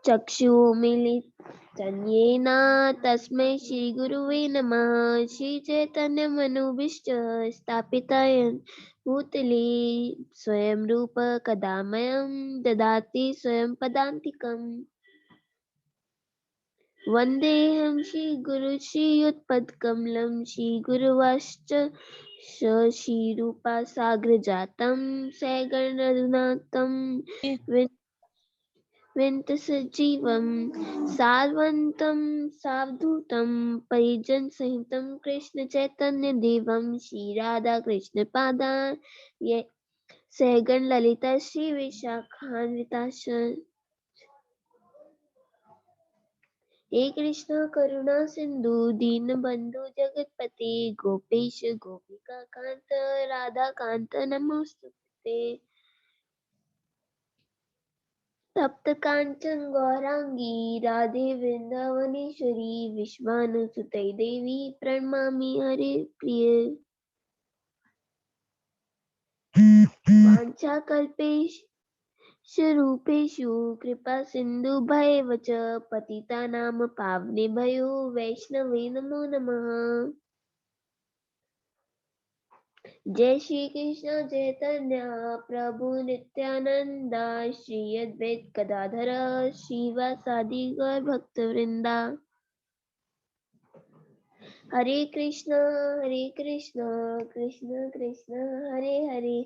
चक्षुर्मिलितं येन तस्मै श्रीगुरुवे नमः। श्रीचैतन्यमनोभीष्टं स्थापितं भूतले स्वयं रूप कदा मह्यं ददाति स्वयं पदान्तिकम्। वन्देऽहं श्रीगुरुं श्रीयुतपदकमलं श्रीगुरुश्च श्रीरूपा साग्रजातं सगणरघुनाथं विन्त सजीवं सारवन्तं सावधूतं परिजनसहितं कृष्णचैतन्यदेवं श्रीराधाकृष्णपादान् सगणललिता श्रीविशाखान्विताश्च। हे कृष्ण करुणा सिंधु दीनबंधु जगतपते गोपेश गोपिका कांत राधा कांत नमोस्तुते। तप्त कांचन गौरांगी राधे वृंदावनेश्वरी विश्वानुसुते देवी प्रणमामि हरे प्रिय। वाञ्छाकल्पेश स्वरूपेषु कृपा सिंधु भैव च पतितानां पावनेभ्यो वैष्णवे नमो नमः। जय श्री कृष्ण चैतन्य प्रभु नित्यानंद श्री अद्वैत गदाधर श्रीवासादि गौर भक्त वृंदा। हरे कृष्ण कृष्ण कृष्ण हरे हरे,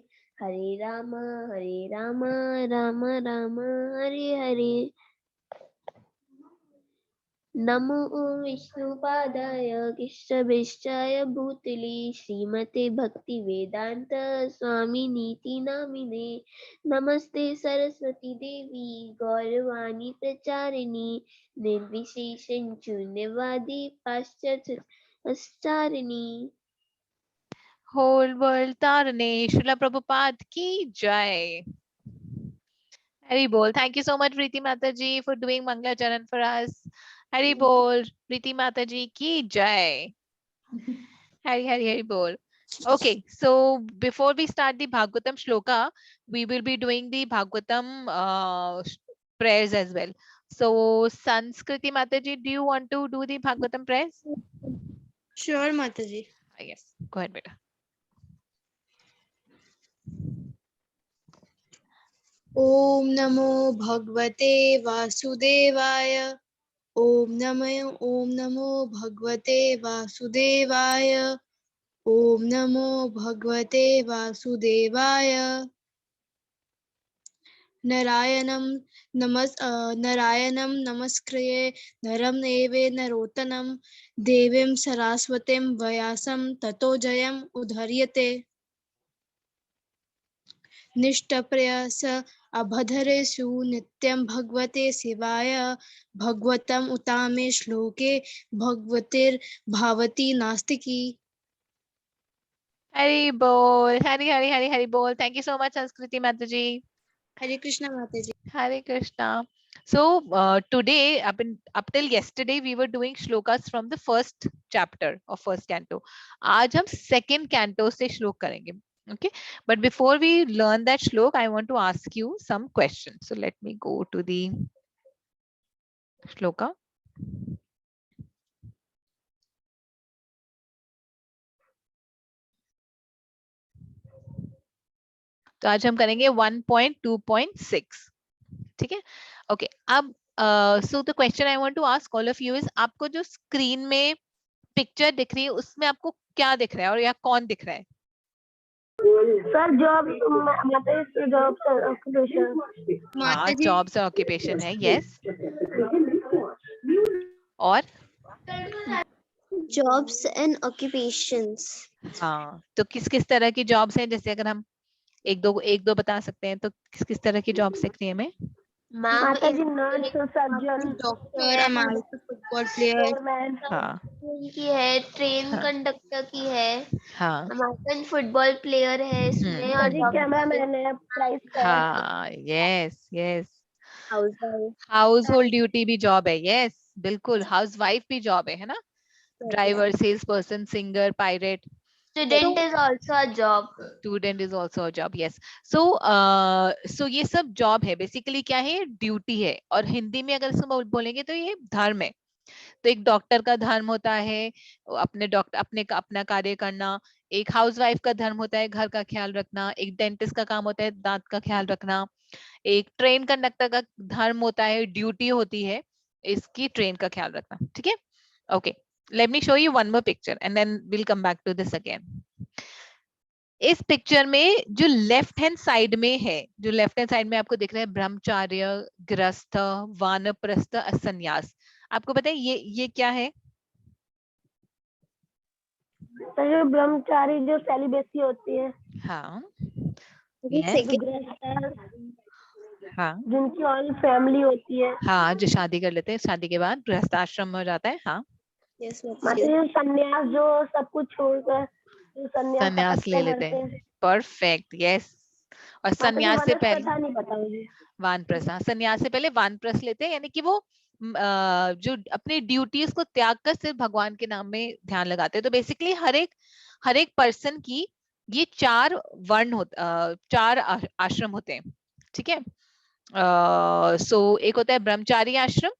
हरे राम राम राम हरे हरे। नमो विष्णुपादाय कृष्णभीष्टाय भूतले श्रीमते भक्तिवेदांत स्वामिनीति नामिने। नमस्ते सरस्वती देवी गौरवाणी प्रचारिणी निर्विशेषं शून्यवादी पाश्चात्याचारिणी। होल वर्ल्ड तारने श्रीला प्रभुपाद की जय। Hari bol. Thank you so much Preeti Mataji for doing Mangla Charan for us. Hari bol. Preeti Mataji ki jai. Hari bol. Okay, so before we start the Bhagavatam shloka, we will be doing the Bhagavatam prayers as well. So Sanskriti Mataji, do you want to do the Bhagavatam prayers? Sure, Mataji. Yes, go ahead, beta. Om Namo Bhagavate Vasudevaya. Om Namo Bhagavate Vasudevaya. Om Namo Bhagavate Vasudevaya. Narayanam Namaskriye Naram Eve Narotanam Devim Saraswatim Vyasam Tato Jayam Udharyate. निष्टप्रयास अभधरेषु नित्यं भगवते शिवाय भगवतम उतामे श्लोके भगवतिर्भावती नास्तिकी। Hari bol. Hari bol. Thank you so much Sanskriti Mataji. Hare Krishna Mataji. Hare Krishna. So today, up till yesterday, we were doing shlokas from the first chapter of first canto. आज हम second canto से श्लोक करेंगे. Okay, but before we learn that shlok, I want to ask you some questions. So let me go to the shloka. तो आज हम करेंगे 1.2.6. ठीक है. Okay, अब so the question I want to ask all of you is, आपको जो screen में picture दिख रही है उसमें आपको क्या दिख रहा है और या कौन दिख रहा है? Sir job occupation. हाँ, जॉब्स और ऑक्यूपेशन है. यस. और जॉब्स एंड ऑक्यूपेशंस। हाँ, तो किस किस तरह की जॉब्स हैं? जैसे अगर हम एक दो बता सकते हैं तो किस किस तरह की जॉब्स दिख रही है हमें? माताजी nurse, surgeon, doctor, American football player, हाँ, की है, ट्रेन हाँ, कंडक्टर की है, हाँ, अमेरिकन फुटबॉल प्लेयर है इसमें, और कैमरामैन है, प्राइस हाँ, yes yes. Housewife, household duty भी जॉब है. यस, बिल्कुल. हाउस वाइफ भी जॉब है ना? Driver, sales person, singer, pirate. Student is also a job. Student is also a job, yes. So ये सब जॉब है, बेसिकली क्या है, ड्यूटी है. और हिंदी में अगर इसको बोलेंगे तो ये धर्म है. तो एक डॉक्टर का धर्म होता है अपना कार्य करना. एक हाउसवाइफ का धर्म होता है घर का ख्याल रखना. एक डेंटिस्ट का काम होता है दांत का ख्याल रखना. एक ट्रेन कंडक्टर का धर्म होता है, ड्यूटी होती है इसकी ट्रेन का ख्याल रखना. ठीक है, okay. Let me show you one more picture and then will come back to this again. इस पिक्चर में जो लेफ्ट हैंड साइड में है, जो लेफ्ट हैंड साइड में आपको दिख रहा है, ब्रह्मचार्य, गृहस्थ, वानप्रस्थ, संन्यास. आपको पता है ये क्या है? तो जो ब्रह्मचारी जो सेलिबेसी होती है, हाँ, हाँ, जिनकी ऑल फैमिली होती है, हाँ, जो शादी कर लेते हैं, शादी के बाद गृहस्थ आश्रम हो जाता है. हाँ, मतलब संन्यास जो सब कुछ छोड़कर संन्यास ले लेते हैं. Perfect, yes. और संन्यास से पहले नहीं पता मुझे. वानप्रस्थ. हाँ, संन्यास से पहले वानप्रस्थ लेते हैं, यानी कि वो जो अपनी ड्यूटीज को त्याग कर सिर्फ भगवान के नाम में ध्यान लगाते हैं. तो बेसिकली हर एक पर्सन की ये 4 वर्ण चार आश्रम होते हैं. ठीक है. सो एक होता है ब्रह्मचारी आश्रम,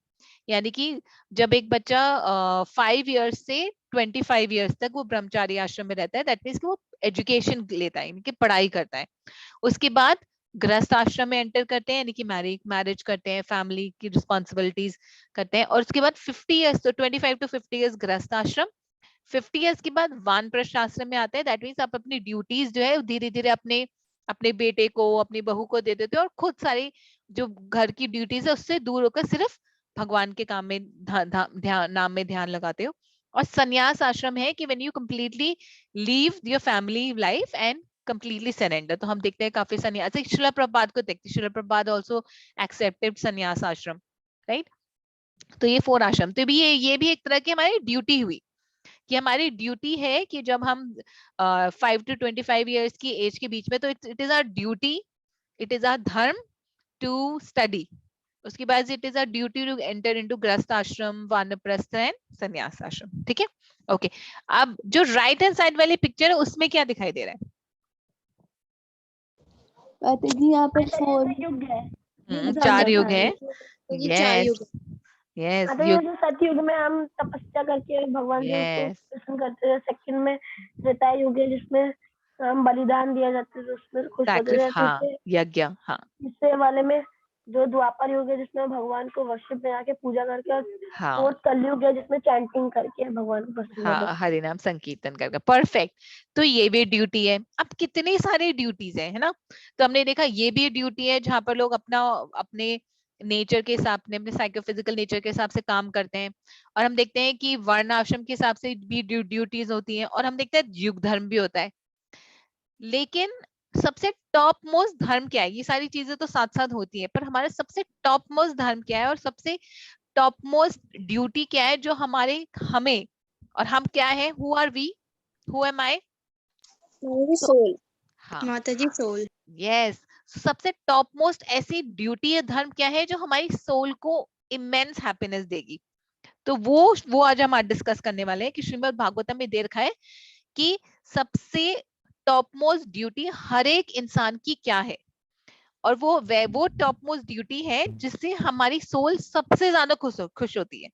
यानी कि जब एक बच्चा 5 इयर्स से 25 इयर्स तक वो ब्रह्मचारी आश्रम में रहता है, दैट मीन्स कि वो एजुकेशन लेता है, यानी कि पढ़ाई करता है. उसके बाद गृहस्थ आश्रम में एंटर करते हैं, यानी कि मैरिज करते हैं, फैमिली की रिस्पॉन्सिबिलिटीज करते हैं. और उसके बाद 50 इयर्स, तो 25 to 50 इयर्स गृहस्थ आश्रम. 50 इयर्स के बाद वानप्रस्थ आश्रम में आते हैं. दैट मीन्स आप अपनी ड्यूटीज जो है धीरे धीरे अपने बेटे को, अपनी बहू को दे देते हो, और खुद सारी जो घर की ड्यूटीज है उससे दूर होकर सिर्फ भगवान के काम में नाम में ध्यान लगाते हो. और संन्यास आश्रम है कि when you completely leave your family life and completely surrender. तो हम देखते हैं काफी सन्यासी, श्रील प्रभुपाद को देखते हैं, श्रील प्रभुपाद आल्सो एक्सेप्टेड संन्यास आश्रम, राइट. तो ये 4 आश्रम. तो भी ये भी एक तरह की हमारी ड्यूटी हुई कि हमारी ड्यूटी है कि जब हम 5 to 25 इयर्स की एज के बीच में, तो it is our duty, it is our dharma to study. उसके बाद it is our duty to enter into grihastha ashram, वानप्रस्थ एंड संन्यास आश्रम. ठीक है, ओके. अब जो राइट हैंड साइड वाली पिक्चर है उसमें क्या दिखाई दे रहा है? जी यहाँ पे 4 युग है. 4 युग है. Yes, yes. जैसे सतयुग में हम तपस्या करके भगवान जी को प्रसन्न करते हैं. सेकंड में त्रेता युग है जिसमें हम बलिदान दिया जाता है, उसमें खुश होते हैं. हाँ, यज्ञ. हाँ, तीसरे वाले में जो द्वापर युग है जिसमें भगवान को वर्शिप में आके पूजा करके, और फोर्थ कलयुग है जिसमें चैंटिंग करके भगवान को प्रसन्न. हाँ, हरि नाम संकीर्तन करके. परफेक्ट. तो ये भी ड्यूटी है. अब कितनी सारी ड्यूटीज है ना. तो हमने देखा ये भी ड्यूटी है जहाँ पर लोग अपने नेचर के हिसाब से, अपने साइकोफिजिकल नेचर के हिसाब से काम करते हैं. और हम देखते हैं कि वर्ण आश्रम के हिसाब से भी ड्यूटीज होती हैं. और हम देखते हैं युग धर्म भी होता है. लेकिन सबसे टॉप मोस्ट धर्म क्या है? ये सारी चीजें तो साथ साथ होती है, पर हमारा सबसे टॉप मोस्ट धर्म क्या है और सबसे टॉप मोस्ट ड्यूटी क्या है जो हमें और हम क्या है? Who are we? Who am I? Soul. हाँ, माताजी सोल. यस. सबसे टॉप मोस्ट ऐसी ड्यूटी है, धर्म क्या है जो हमारी सोल को इमेंस हैप्पीनेस देगी. तो वो आज हम डिस्कस करने वाले हैं कि श्रीमद् भागवतम में दे रखा है कि सबसे टॉप मोस्ट ड्यूटी हर एक इंसान की क्या है. और वो टॉप मोस्ट ड्यूटी है जिससे हमारी सोल सबसे ज्यादा खुश होती है.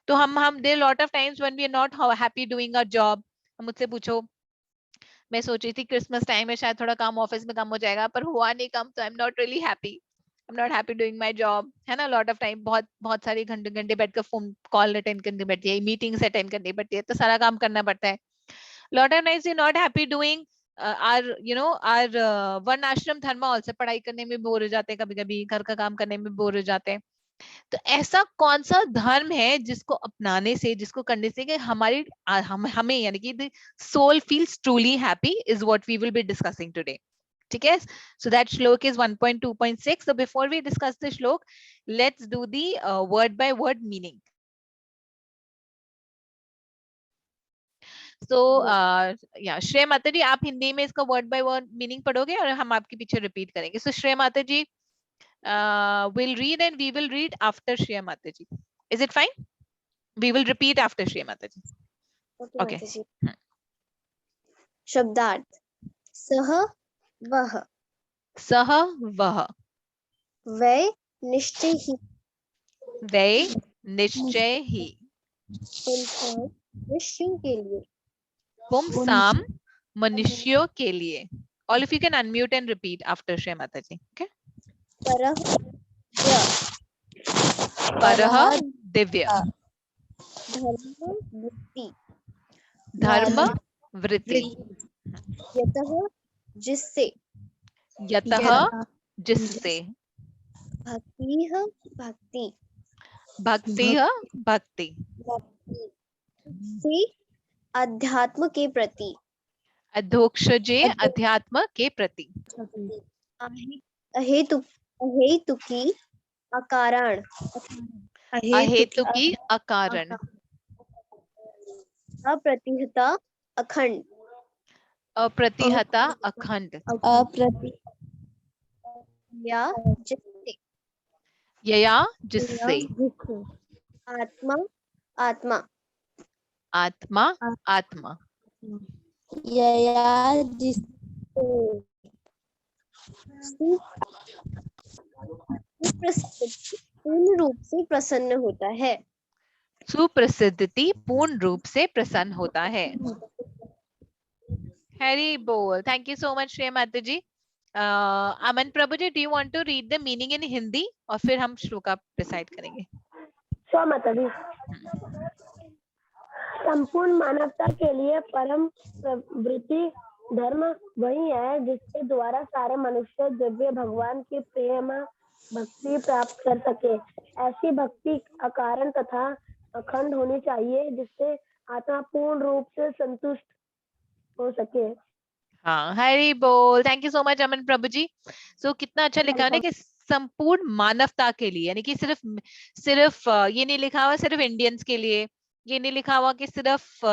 तो हम there lot of times when we are not happy doing our job. मुझसे पूछो, मैं सोच रही थी क्रिसमस टाइम में शायद थोड़ा काम ऑफिस में कम हो जाएगा, पर हुआ नहीं कम. तो I am not really happy, I am not happy doing my job, है ना. लॉट ऑफ टाइम बहुत सारे घंटे बैठकर फोन कॉल अटेंड करनी पड़ती है, मीटिंग्स अटेंड करनी पड़ती है, तो सारा काम करना पड़ता है. Lot of times we not happy doing our own ashram dharma also. पढ़ाई करने में बोर हो जाते हैं, कभी कभी घर का काम करने में बोर हो जाते हैं. तो ऐसा कौन सा धर्म है जिसको अपनाने से, जिसको करने से कि हमें यानी कि soul feels truly happy, is what we will be discussing today. ठीक है. So that shloka is 1.2.6. So before we discuss the श्लोक, let's do the word by word meaning. So yeah, श्रेय माता जी, आप हिंदी में इसका वर्ड बाय वर्ड मीनिंग पढ़ोगे और हम आपके पीछे रिपीट करेंगे. So श्रेय माता जी will read and we will read after Shreya Mataji. Is it fine? We will repeat after Shreya Mataji. Okay. शब्दार्थ सह वह सह वह वै निश्चय ही वै निश्चय ही पुंसाम मनुष्यों के लिए पुंसाम मनुष्यों के लिए. All of you can unmute and repeat after Shreya Mataji. Okay. परह य परह दिव्य धर्म वृत्ति धर्म वृत्ति यतः जिससे यतः जिससे भक्ति भक्ति भक्ति भक्ति भक्ति से अध्यात्म के प्रति अधोक्षजे अध्यात्म के प्रति अहेतुकी अकारण अहेतुकी अकारण अप्रतिहता अखंड अप्रतिहता अखंड या जिससे यया जिससे आत्मा आत्मा आत्मा आत्मा या जिससे पूर्ण रूप से प्रसन्न होता है सुप्रसिद्धि पूर्ण रूप से प्रसन्न होता है. हरि बोल. Thank you so much Shreya Mata ji. Aman Prabhu ji, do you want to read the meaning in Hindi और फिर हम श्लोका डिसाइड करेंगे. श्योर माता जी. संपूर्ण मानवता के लिए परम प्रवृत्ति धर्म वही है जिसके द्वारा सारे मनुष्य दिव्य भगवान की प्रेम भक्ति प्राप्त कर सके. ऐसी भक्ति अकारण तथा अखंड होनी चाहिए जिससे आत्मा पूर्ण रूप से संतुष्ट हो सके. हाँ, हरि बोल. थैंक यू सो मच अमन प्रभु जी. सो कितना अच्छा लिखा है ना कि संपूर्ण मानवता के लिए, यानी कि सिर्फ ये नहीं लिखा हुआ सिर्फ इंडियंस के लिए, ये नहीं लिखा हुआ कि सिर्फ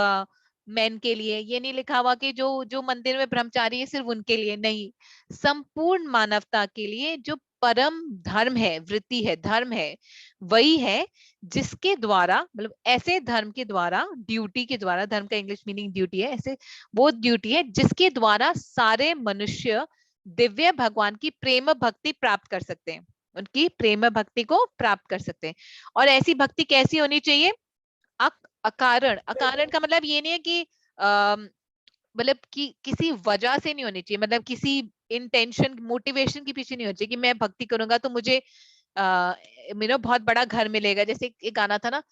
मैन के लिए, ये नहीं लिखा हुआ कि जो मंदिर में ब्रह्मचारी है सिर्फ उनके लिए, नहीं, संपूर्ण मानवता के लिए जो परम धर्म है, वृत्ति है, धर्म है, वही है जिसके द्वारा, मतलब ऐसे धर्म के द्वारा, ड्यूटी के द्वारा, धर्म का इंग्लिश मीनिंग ड्यूटी है, ऐसे वो ड्यूटी है जिसके द्वारा सारे मनुष्य दिव्य भगवान की प्रेम भक्ति प्राप्त कर सकते हैं, उनकी प्रेम भक्ति को प्राप्त कर सकते हैं. और ऐसी भक्ति कैसी होनी चाहिए? अकारण. अकारण का मतलब ये नहीं है कि मतलब कि किसी वजह से नहीं होनी चाहिए, मतलब किसी इंटेंशन मोटिवेशन के पीछे नहीं होनी चाहिए कि मैं भक्ति करूंगा तो मुझे मेरा बहुत बड़ा घर मिलेगा. जैसे एक गाना था ना,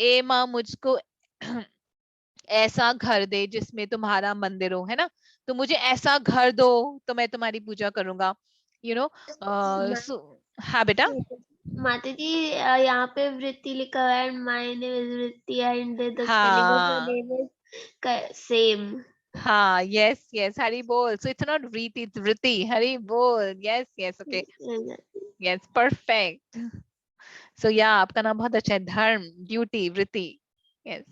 ए माँ मुझको ऐसा घर दे जिसमें तुम्हारा मंदिर हो, है ना, तो मुझे ऐसा घर दो तो मैं तुम्हारी पूजा करूंगा, यू नो. हाँ बेटा. माता जी यहाँ पे वृत्ति लिखा हुआ है, माय नेम इज वृत्ति and the spelling of the name is same. हाँ, yes, yes, हरि बोल. So it's not Vriti, it's Vritti. Hari बोल. Yes, yes, okay. Yes, perfect. So yeah, आपका नाम बहुत अच्छा है. धर्म, ड्यूटी, वृत्ति. Yes.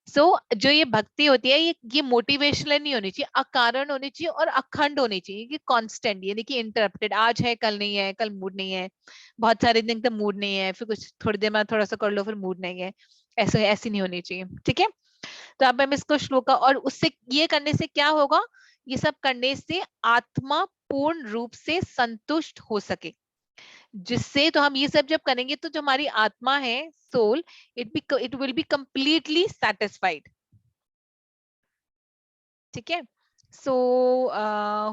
So जो ये भक्ति होती है, ये मोटिवेशनल नहीं होनी चाहिए, अकारण होनी चाहिए और अखंड होनी चाहिए, कि कांस्टेंट, यानी कि इंटरप्टेड. आज है कल नहीं है, कल मूड नहीं है, बहुत सारे दिन तक मूड नहीं है, फिर कुछ थोड़ी देर बाद थोड़ा सा कर लो फिर मूड नहीं है, ऐसी नहीं होनी चाहिए. ठीक है. तो अब हम इसको श्लोका, और उससे ये करने से क्या होगा, ये सब करने से आत्मा पूर्ण रूप से संतुष्ट हो सके, जिससे, तो हम ये सब जब करेंगे तो जो हमारी आत्मा है, soul, it will be completely satisfied. ठीक है. So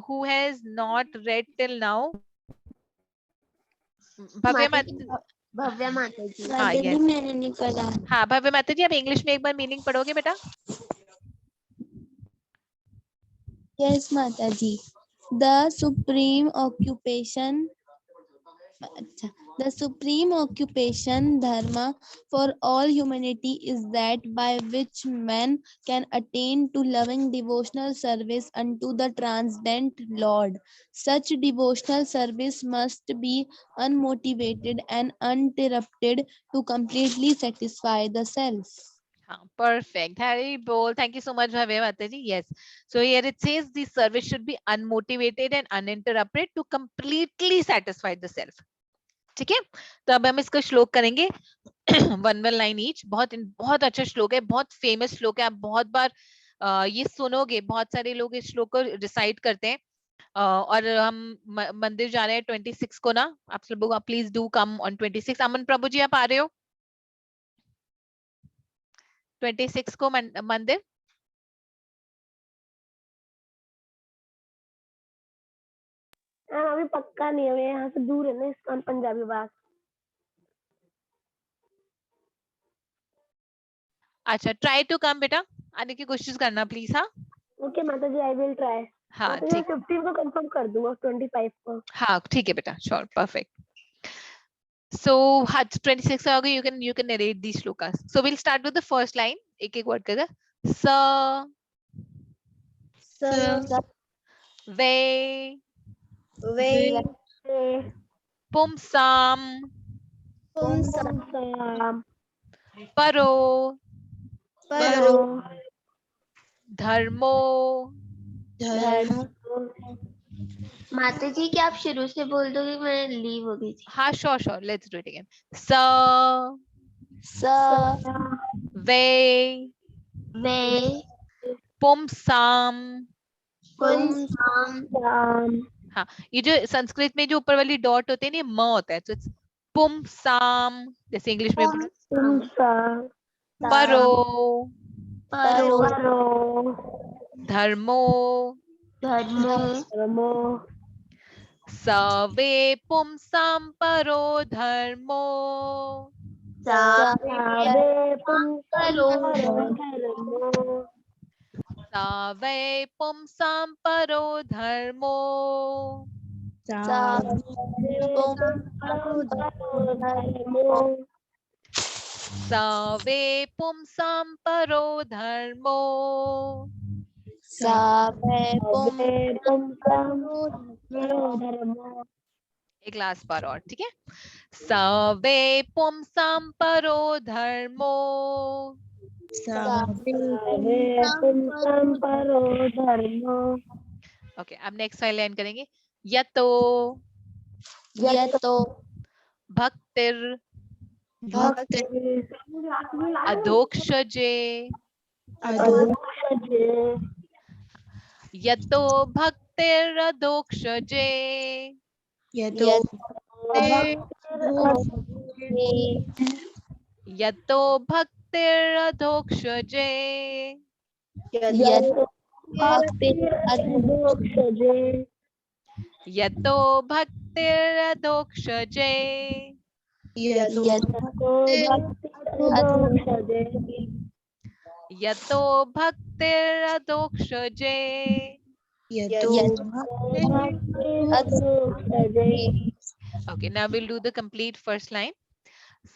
who has not read till now? Bhavya Mata ji. हाँ, yes. मैंने निकला. हाँ भव्य माता जी, आप इंग्लिश में एक बार मीनिंग पढ़ोगे बेटा? Yes, Mataji. The supreme occupation, the supreme occupation dharma for all humanity is that by which man can attain to loving devotional service unto the transcendent Lord. Such devotional service must be unmotivated and uninterrupted to completely satisfy the self. Perfect. Hari bol. Thank you so much, Bhavya Mataji. Yes. So here it says the service should be unmotivated and uninterrupted to completely satisfy the self. ठीक है. तो अब हम इसका श्लोक करेंगे 1 1 line each. बहुत अच्छा श्लोक है, बहुत फेमस श्लोक है, आप बहुत बार ये सुनोगे, बहुत सारे लोग इस श्लोक को रिसाइट करते हैं। और हम मंदिर जा रहे हैं 26 को ना, आप सब लोग प्लीज डू कम ऑन 26। अमन प्रभु जी आप आ रहे हो 26 को मंदिर? अभी पक्का नहीं है, यहाँ से दूर है ना इसका पंजाबी बाग। अच्छा, ट्राई टू कम बेटा, आने की कोशिश करना प्लीज। हाँ ओके माता जी, आई विल ट्राई। हाँ माता जी ठीक, 15 को कंफर्म कर दूंगा, 25 को। हाँ ठीक है बेटा, श्योर, परफेक्ट। So, 26 होगी, you can narrate these shlokas. So we'll start with the first line. एक एक word करेगा। स वे पुंसाम परो धर्मो। माता जी क्या आप शुरू से बोल दोगे, मैं लीव हो गई थी। हाँ sure, let's do it again. स वे पुंसाम। हाँ, ये जो संस्कृत में जो ऊपर वाली डॉट होते हैं ना, ये म होता है, तो इट्स पुंसाम, जैसे इंग्लिश में बोलो परो धर्मो सवे पुंसां परो धर्मो। सवे पुंसां परो धर्मो। सवे पुंसां परो धर्मो। एक लास्ट बार और, ठीक है। सवे पुंसां परो धर्मो। ओके, अब नेक्स्ट वाली लाइन करेंगे। यतो भक्तिर अधोक्षजे। यतो भक्तिर अधोक्षजे। यतो भक्तिर अधोक्षजे। यतो भक्तिर अधोक्षजे। यतो भक्तिर अधोक्षजे। Okay, now we'll do the complete first line.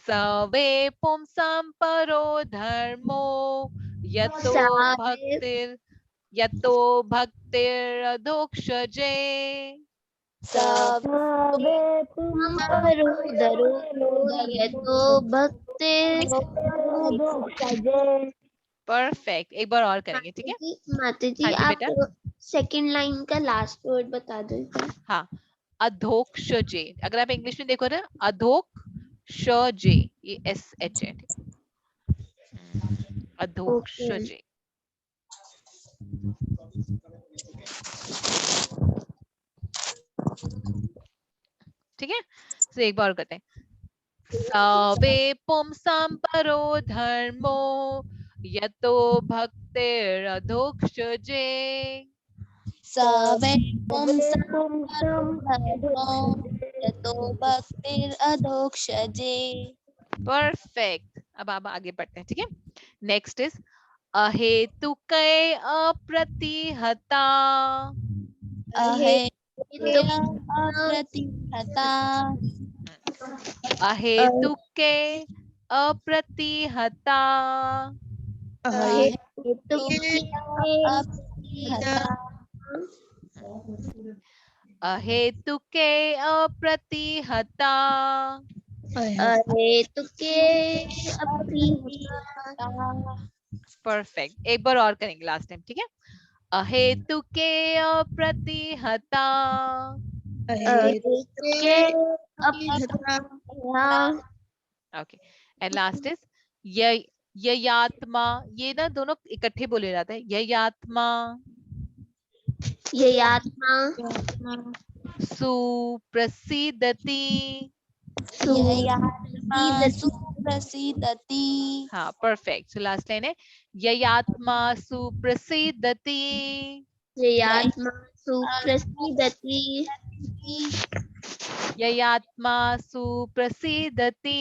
सवे पुंसां परो धर्मो यतो भक्तिर अधोक्षजे। परफेक्ट, एक बार और करेंगे, ठीक है। माता जी हाँ जी बेटा। आप सेकंड लाइन का लास्ट वर्ड बता दो। हाँ, अधोक्षजे, अगर आप इंग्लिश में देखो ना, अधोक्षजे, ये SH है, अधोक्षजे। ठीक है, तो एक बार करते हैं। सवे पुंसां परो धर्मो यतो भक्तिर अधोक्षजे। सवे पुंसां यतो भक्तिर अधोक्षजे। परफेक्ट, अब आप आगे बढ़ते हैं, ठीक है। नेक्स्ट इज अहेतुके अप्रतिहता। अहेतुके अप्रतिहता। अहेतुके अप्रतिहता। परफेक्ट, एक बार और करेंगे लास्ट टाइम, ठीक है। अहेतुके अप्रतिहता। Okay, and last is ययात्मा, ये ना दोनों इकट्ठे बोले जाते हैं। ययात्मा ययात्मा सुप्रसिद्धति। ययात्मा सुप्रसिद्धति सुप्रसिद्धति। हाँ परफेक्ट। सो लास्ट लाइन है ययात्मा सुप्रसिद्धति। ययात्मा सुप्रसिद्धति ययात्मा सुप्रसिद्धति।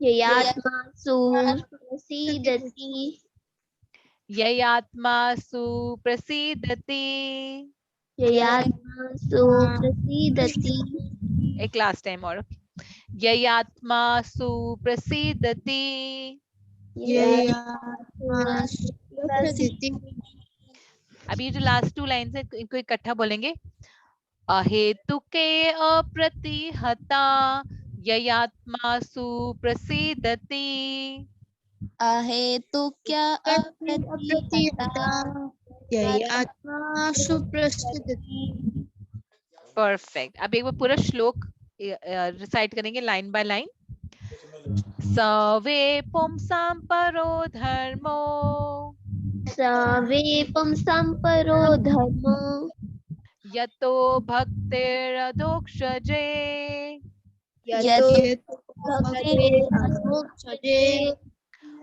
ययात्मा सुप्रसिद्धति ययात्मा सुप्रसिद्धति। ययात्मा सुप्रसिद्धति एक लास्ट टाइम और, ययात्मा सुप्रसिद्धति। ययात्मा सुप्रसिद्धति अभी ये जो लास्ट टू लाइन है इनको इकट्ठा बोलेंगे। अहेतुके अप्रतिहता ययात्मा सुप्रसिद्धति। अहेतुक्य अप्रतिहता ययात्मा सुप्रसिद्धति। परफेक्ट। अब एक बार पूरा श्लोक रिसाइट करेंगे लाइन बाय लाइन। सवे पुंसां परो धर्मो सवे पुंसां परो धर्मो यतो भक्तिरधोक्षजे। यतो भक्तिरधोक्षजे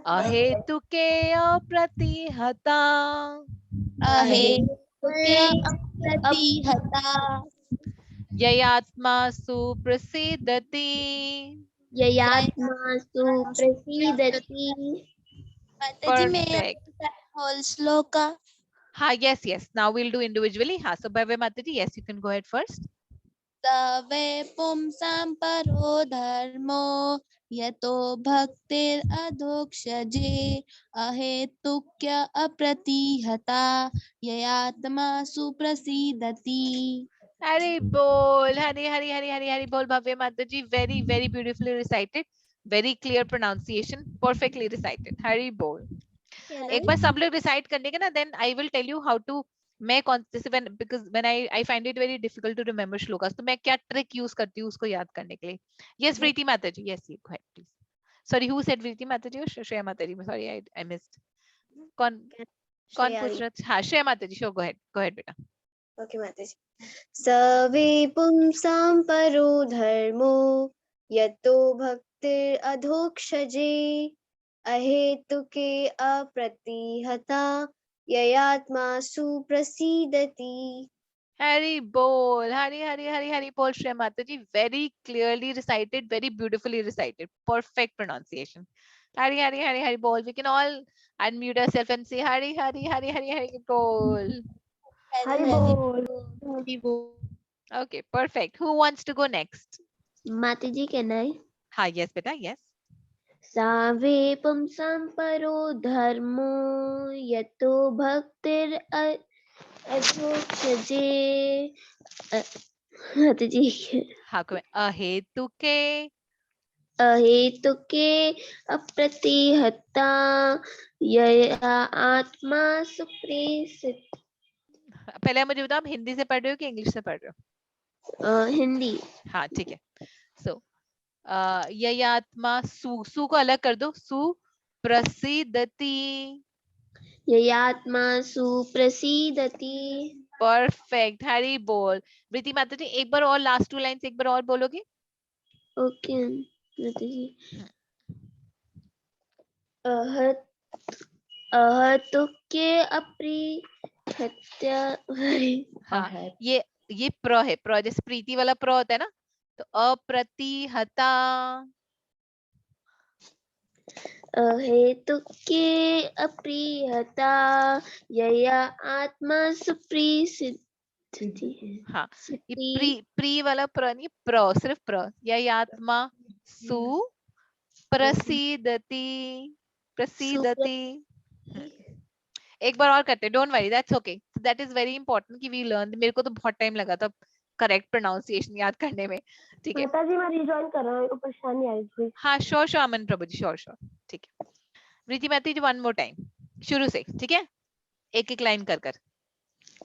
अहेतुके अप्रतिहता अहेतुक्य अप्रतिहता ययात्मा सुप्रसिद्धति। ययात्मा सुप्रसिद्धति। माताजी मैं Perfect. होल श्लोक का हाँ yes yes. Now we'll do individually. हाँ so Bhave Mataji, yes you can go ahead first. सवे पुंसां परो धर्मो यतो भक्तिर अधोक्षजे अहेतुक्य अप्रतिहता ययात्मा सुप्रसिद्धति। Hari bol, hari hari hari hari hari bol Bhave Mataji. Very very beautifully recited. Very clear pronunciation. Perfectly recited. Hari bol. एक बार सब लोग recite कर लेंगे ना, then I will tell you how to, मैं कौन जैसे because when I find it very difficult to remember shlokas, तो मैं क्या ट्रिक यूज करती हूँ उसको याद करने के लिए। Yes Preeti Mata ji, yes you go ahead please. Sorry who said Preeti Mata ji और श्रेया माता जी? Sorry I missed. कौन पूछ रहा था? हाँ श्रेया माता जी, शो गो अहेड बेटा। ओके माताजी। सवे पुंसां परो धर्मो यतो भक्तिर अधोक्षजे अहेतुके अप्रतिहता ययात्मा सुप्रसिद्धति। हरि बोल, हरि हरि हरि हरि बोल Shreya Mata ji. Very clearly recited, very beautifully recited, perfect pronunciation. Hari Hari Hari Hari बोल। We can all unmute ourselves and say Hari Hari Hari Hari Hari बोल। हरि बोल। हरि बोल। Okay, perfect. Who wants to go next? माताजी can I? हाँ yes बेटा, yes. सावे पुंसां परो धर्मो यतो भक्तिर अधोक्षजे। माताजी हाँ अहेतुके अहेतुके अप्रतिहता यया आत्मा सुप्रसिद्धति। पहले मुझे बताओ आप हिंदी से पढ़ रहे हो कि इंग्लिश से पढ़ रहे हो? हिंदी। हाँ ठीक है। सो ययात्मा सु को अलग कर दो, सुप्रसिद्धति। ययात्मा सुप्रसिद्धति। परफेक्ट, हरि बोल। प्रीति माता जी एक बार और लास्ट टू लाइंस एक बार और बोलोगे? ओके माताजी। अहेतुके अप्रतिहत्या। हाँ ये प्र है, प्र जैसे प्रीति वाला प्र होता है ना, तो अप्रतिहता। अहेतुके अप्रियता यया आत्मा सुप्रसिद्धति। हाँ ये प्री वाला प्र नहीं, प्र सिर्फ प्र। यह आत्मा सुप्रसिद्धति, प्रसिद्धति। एक बार और करते, don't worry, that's okay. That is very important कि वी लर्न। मेरे को तो बहुत टाइम लगा था करेक्ट प्रोनाउंसिएशन याद करने में। ठीक है माताजी मैं रिजॉइन कर रहा हूँ, मेरे को परेशानी आई थी। हाँ श्योर श्योर अमन प्रभु जी, श्योर श्योर। ठीक है प्रीति माता जी वन मोर टाइम शुरू से, ठीक है? एक एक लाइन कर कर।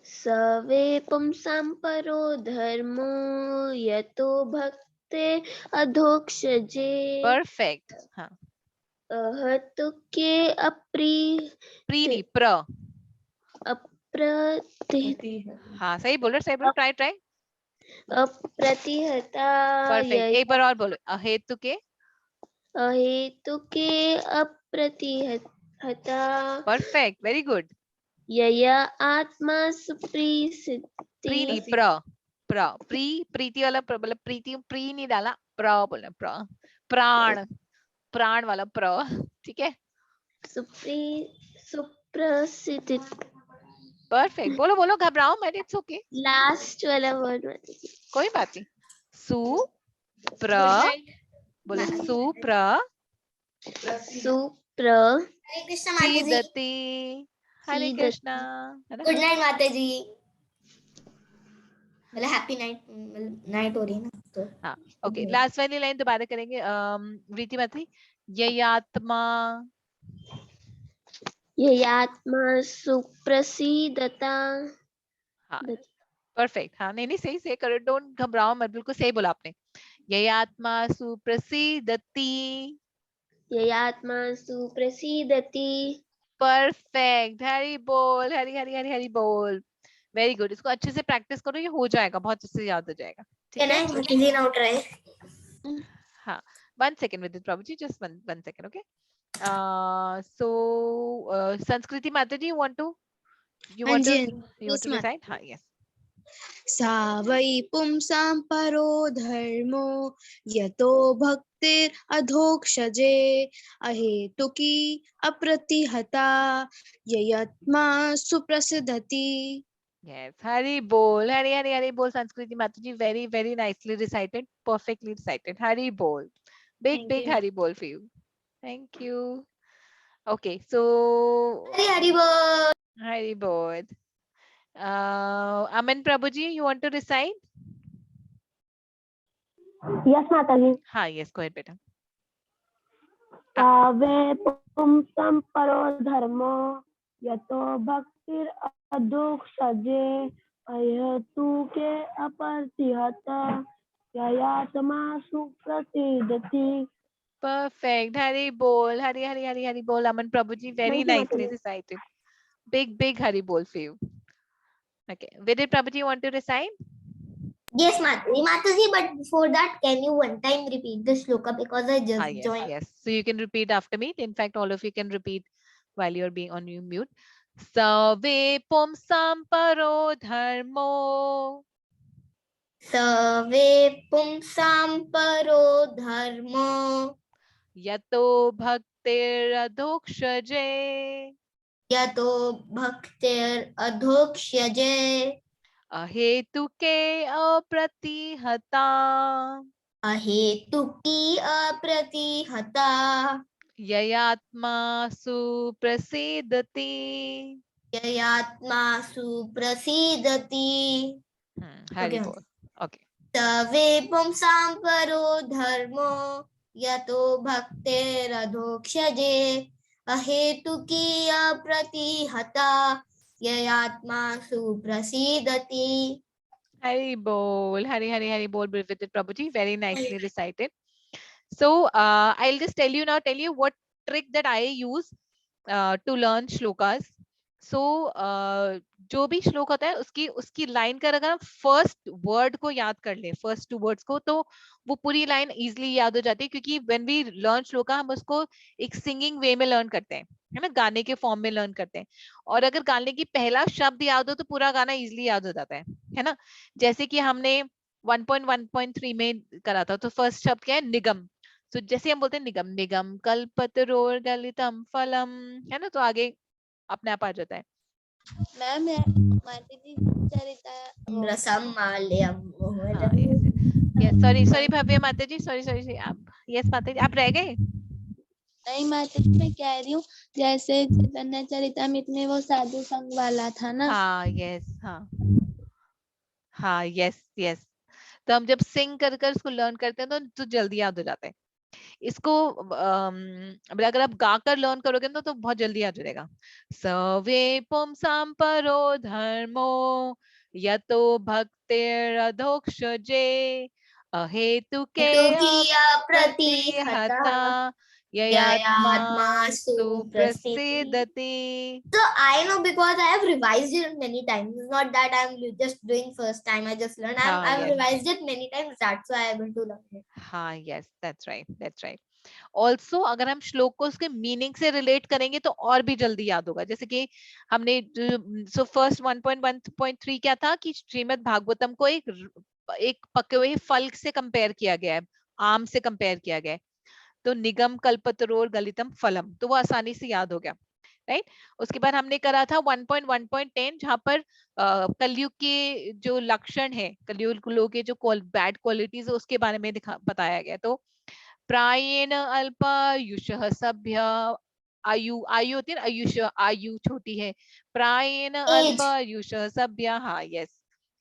सवे पुंसां परो धर्मो यतो भक्ते अधोक्षजे। परफेक्ट। हाँ अहतुके प्रीति प्र अप्रति हाँ सही बोलो ट्राई ट्राई अप्रतिहता परफेक्ट एक बार और बोलो अहेतुके अहेतुके अप्रतिहता परफेक्ट वेरी गुड यया आत्मा सुप्रीसिद्धि प्रीति प्र प्र प्रीति वाला मतलब प्रीति प्री नहीं डाला प्र बोलना प्र प्राण प्राण वाला प्र ठीक है सुप्रसिद्धि परफेक्ट बोलो बोलो घबराओ मत इट्स ओके लास्ट वाला वर्ड कोई बात नहीं सु प्र बोलो सु प्र सुप्र हरे कृष्ण माता जी। सीदति हरे सीदति। कृष्णा है ना गुड नाइट माता जी। मतलब हैप्पी नाइट, नाइट हो रही है ना तो। हाँ ओके लास्ट वाली लाइन दोबारा करेंगे रीति मात्री ययात्मा ययात्मा सुप्रसिद्धता हाँ परफेक्ट हाँ नहीं सही से करो डोंट घबराओ मत बिल्कुल सही बोला आपने ययात्मा सुप्रसिद्धति ययात्मा सुप्रसिद्धति परफेक्ट हरि बोल हरि हरि हरि हरि बोल वेरी गुड इसको अच्छे से प्रैक्टिस करो ये हो जाएगा बहुत अच्छे से याद हो जाएगा ठीक है माता जी नाउ ट्राई। हाँ 1 second with it Prabhu ji just one second okay so संस्कृति माता जी you want to recite हाँ yes सा वै पुंसां परो धर्मो यतो भक्तिरधोक्षजे अहेतुकी अप्रतिहता ययात्मा सुप्रसिद्धति। yes हरि बोल हरि हरि हरि बोल संस्कृति माता जी very nicely recited perfectly recited Hari बोल big हरि बोल for you thank you okay so Hari बोल। हरि बोल Aman Prabhuji, you want to recite? Yes, Mataji. हाँ, yes, go ahead, बेटा. सावे पुंसं परो धर्मो यतो भक्तिर अधोक्षजे अहेतुके अप्रतिहता ययात्मा सुप्रसिद्धति। Perfect. Hari bol, hari hari hari hari bol. Aman Prabhuji, very nicely recited. Big hari bol for you. Okay, Vidit Prabhuji, you want to recite? Yes, Mataji, but before that, can you one time repeat the shloka because I just Yes, joined. yes. So you can repeat after me. In fact, all of you can repeat while you're being on your mute. Save pumsam paro dharmo. Save pumsam paro dharmo Yato bhaktir adhokshaje. yato bhaktir adhokshaje अहेतुके अप्रतिहता अहेतुकी अप्रतिहता ययात्मा सुप्रसिद्धति ययात्मा सुप्रसिद्धति। Hari बोल okay सवे पुंसां परो धर्मो यतो भक्तिरधोक्षजे अहेतुकी अप्रतिहता ययात्मा सुप्रसिद्धति। हरि बोल हरि हरि हरि बोल Vidit Prabhuji very nicely recited. So I'll just tell you what trick that I use to learn shlokas. So जो भी श्लोक होता है उसकी लाइन का अगर हम फर्स्ट वर्ड को याद कर ले फर्स्ट 2 वर्ड्स को तो वो पूरी लाइन इजीली याद हो जाती है क्योंकि व्हेन वी लर्न श्लोका हम उसको एक सिंगिंग वे में लर्न करते हैं है ना गाने के फॉर्म में लर्न करते हैं और अगर गाने की पहला शब्द याद हो तो पूरा गाना इजीली याद हो जाता है ना जैसे कि हमने 1.1.3 में करा था तो फर्स्ट शब्द क्या है निगम तो जैसे हम बोलते हैं निगम निगम कल्पतरोर गलितम फलम है ना तो आगे अपने आप आ जाता है मैम माता जी चरिता रसम माल्यम सॉरी भव्य माता जी सॉरी आप यस माता जी आप रह गए नहीं माता जी मैं कह रही हूँ जैसे चैतन्य चरितमृत में वो साधु संग वाला था ना हाँ यस तो हम जब सिंग कर उसको लर्न करते हैं तो जल्दी याद हो जाता है इसको अगर आप गाकर लर्न करोगे तो बहुत जल्दी याद हो जाएगा सवे पुंसां परो धर्मो यतो भक्तिरधोक्षजे अहेतुके अप्रतिहता ययात्मा Yayatma सुप्रसीदति. So I know because I have revised it many times. It's not that I'm just doing first time. I just learned. I've yes. revised it many times. That's why I'm able to learn it. हाँ, yes, that's right, that's right. Also अगर हम श्लोक को उसके meaning से relate करेंगे तो और भी जल्दी याद होगा. जैसे कि हमने सो फर्स्ट 1.1.3 क्या था कि श्रीमद् भागवतम को एक पके हुए फल से कंपेयर किया गया है, आम से कंपेयर किया गया है. तो निगम कल्पतरोर गलितम फलम, तो वो आसानी से याद हो गया, राइट. उसके बाद हमने करा था 1.1.10 जहां पर कलयुग के जो लक्षण है, कलयुग के जो बैड क्वालिटीज है उसके बारे में बताया गया. तो प्रायेण अल्पायुषः सभ्य, आयु होती है ना, आयु छोटी है. प्रायेण अल्पायुषः सभ्य, हाँ यस,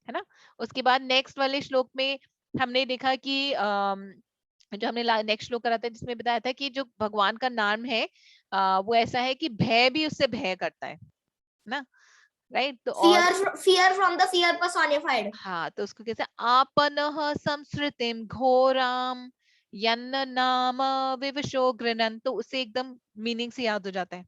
है ना. उसके बाद नेक्स्ट वाले श्लोक में हमने देखा कि जो हमने नेक्स्ट श्लोक करा था जिसमें बताया था कि जो भगवान का नाम है वो ऐसा है कि भय भी उससे भय करता है ना, राइट. तो fear from the fear personified. हाँ, तो उसको कैसे आपनः संसृतिम घोराम यन्न नाम विवशो गृणन, तो उसे एकदम मीनिंग से याद हो जाता है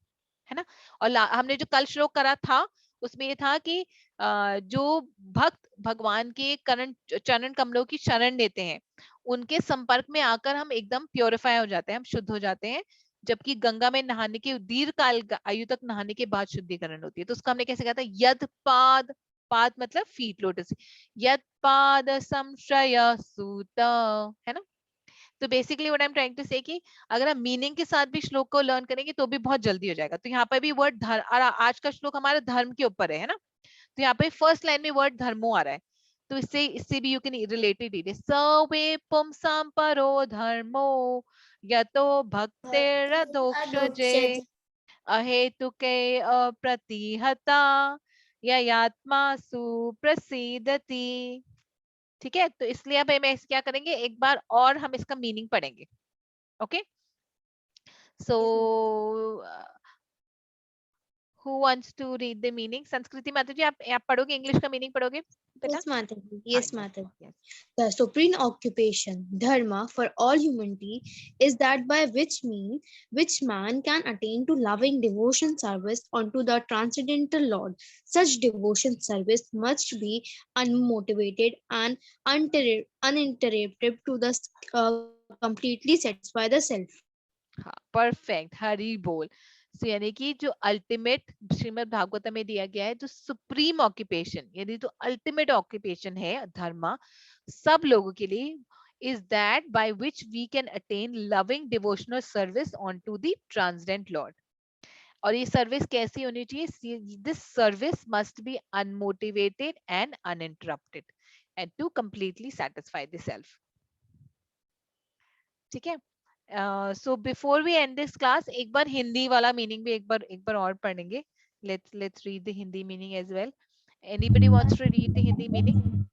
ना. और हमने जो कल श्लोक करा था उसमें ये था कि जो भक्त भगवान के चरण कमलों की शरण लेते हैं उनके संपर्क में आकर हम एकदम प्योरीफाई हो जाते हैं, हम शुद्ध हो जाते हैं. जबकि गंगा में नहाने के दीर्घ काल आयु तक नहाने के बाद शुद्धिकरण होती है. तो उसको हमने कैसे कहा था, यद पाद, पाद मतलब फीट, लोटस, यद पाद संश्रय सूत, है ना. तो basically what I am trying to say कि अगर हम मीनिंग के साथ भी श्लोक को लर्न करेंगे तो भी बहुत जल्दी हो जाएगा. तो यहाँ पर भी वर्ड धर्म, और आज का श्लोक हमारा धर्म के ऊपर है ना. तो यहाँ पे फर्स्ट लाइन में वर्ड धर्मो आ रहा है, तो इससे भी यू कैन रिलेटेड इट. सवे पुंसां परो धर्मो यतो भक्तिरधोक्षजे अहेतुके अप्रतिहता ययात्मा सुप्रसीदति. ठीक है, तो इसलिए अब हम क्या करेंगे, एक बार और हम इसका मीनिंग पढ़ेंगे. Okay, so who wants to read the meaning? संस्कृति माता जी आप पढ़ोगे, इंग्लिश का मीनिंग पढ़ोगे बेटा? Yes, Mataji. Yes, Mataji. The supreme occupation, dharma, for all humanity is that by which man can attain to loving devotion service unto the transcendental Lord. Such devotion service must be unmotivated and uninterrupted to the completely satisfy the self. हाँ, perfect, Hari बोल. So, यानी कि जो ultimate Shrimad Bhagavat में दिया गया है, जो सुप्रीम ऑक्यूपेशन यानी जो अल्टीमेट ऑक्यूपेशन है धर्म सब लोगों के लिए, is that by which we can attain loving devotional service onto the transcendent Lord. और ये सर्विस कैसी होनी चाहिए? This service must be unmotivated and uninterrupted and to completely satisfy the self. ठीक है. So before we end this class, एक बार हिंदी वाला meaning भी एक बार और पढ़ेंगे. Let's read the Hindi meaning as well. Anybody wants to read the Hindi meaning?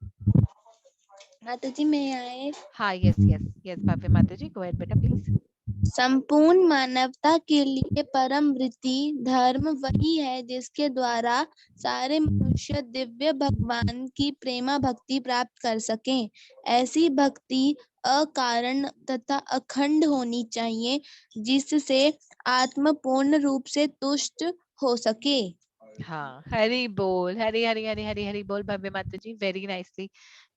माताजी मैं आए. हाँ, yes, भाव्य माता जी, go ahead बेटा प्लीज. संपूर्ण मानवता के लिए परम वृत्ति धर्म वही है जिसके द्वारा सारे मनुष्य दिव्य भगवान की प्रेमा भक्ति प्राप्त कर सकें. ऐसी भक्ति अकारण तथा अखंड होनी चाहिए जिससे आत्मा पूर्ण रूप से तुष्ट हो सके. हाँ, हरि बोल, हरि हरि हरि हरि हरि बोल Bhavya Mata ji. Very nicely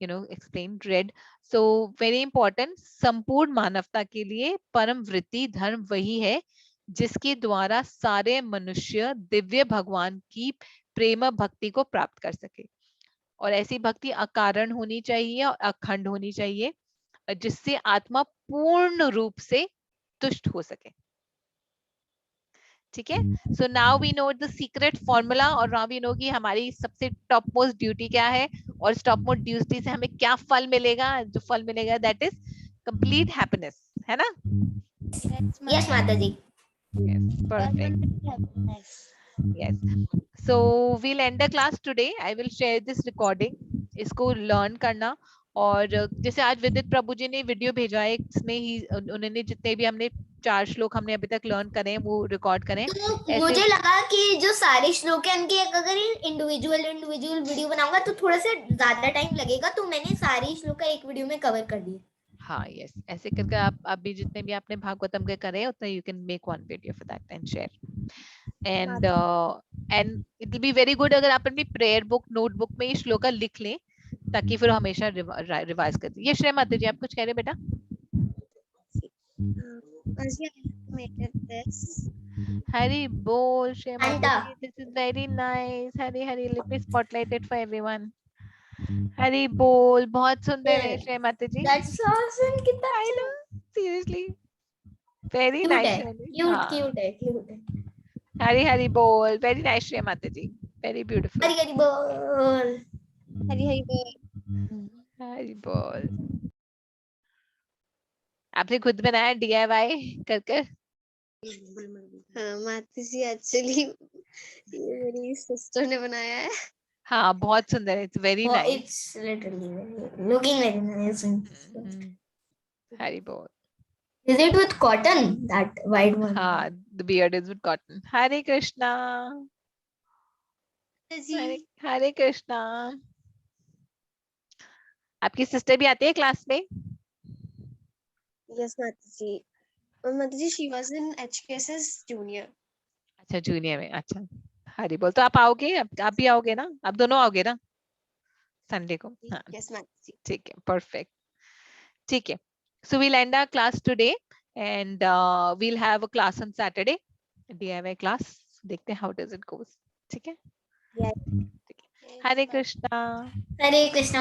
explained, read. So very important. संपूर्ण मानवता के लिए परम वृत्ति धर्म वही है जिसके द्वारा सारे मनुष्य दिव्य भगवान की प्रेम भक्ति को प्राप्त कर सके. और ऐसी भक्ति अकारण होनी चाहिए और अखंड होनी चाहिए जिससे आत्मा पूर्ण रूप से तुष्ट हो सके. ठीक है. So now we know the secret formula, और नाउ वी नो कि हमारी सबसे टॉप मोस्ट ड्यूटी क्या है और टॉप मोस्ट ड्यूटी से हमें क्या फल मिलेगा. जो फल मिलेगा दैट इज कंप्लीट हैप्पीनेस, है ना. Yes, Mataji. Yes, perfect. Yes. So we'll end the class today. I will share this recording. इसको लर्न करना. और जैसे आज विदित प्रभु जी ने वीडियो भेजा है, इसमें ही उन्होंने जितने भी हमने 4 श्लोक हमने अभी तक लर्न करे वो रिकॉर्ड करें. तो मुझे लगा कि जो सारे श्लोक है उनके अगर इंडिविजुअल वीडियो बनाऊंगा तो थोड़ा सा ज्यादा टाइम लगेगा, तो मैंने सारे श्लोक का एक वीडियो में कवर कर दिया. हाँ यस, ऐसे करके आप भी जितने भी आपने भागवतम के करे उतना you can make one video for that and share. And it will be very good अगर आप अपनी प्रेयर बुक नोटबुक में ये श्लोका लिख लें, ताकि फिर हमेशा रिवाइज कर दें. ये श्रेय माता जी आप कुछ कह रहे बेटा? हरि बोल Shreya Mata ji, this is very nice. Hari Hari, let me spotlight it for everyone. Hari बोल, बहुत सुंदर है श्रेय माता जी. That's awesome. कितना I अच्छा know, seriously, very cute nice. है, cute है. हरी हरी बोल, very nice श्रेय माता जी, very beautiful. हरी हरी बोल. हरी हरी बोल. हरी बोल. आपने खुद बनाया DIY कर कर? हाँ माता जी, एक्चुअली ये मेरी सिस्टर ने बनाया है. हाँ बहुत सुंदर है, it's very Oh, nice. it's literally looking very nice. हरी बोल. Is it with cotton? That white one. हाँ, the beard is with cotton. हरे कृष्णा. हरे कृष्णा. आपकी सिस्टर भी आती है क्लास में? यस माता जी. और Mata ji, she was in HKSS junior. अच्छा जूनियर में, अच्छा. हरी बोल. तो आप आओगे, आप भी आओगे ना? आप दोनों आओगे ना संडे को? हाँ यस माता जी. ठीक है, परफेक्ट. ठीक है, so we'll end our class today and we'll have a class on Saturday, DIY class. देखते हैं how does it goes. ठीक है. Yes. ठीक है. हरे कृष्णा. Hare Krishna.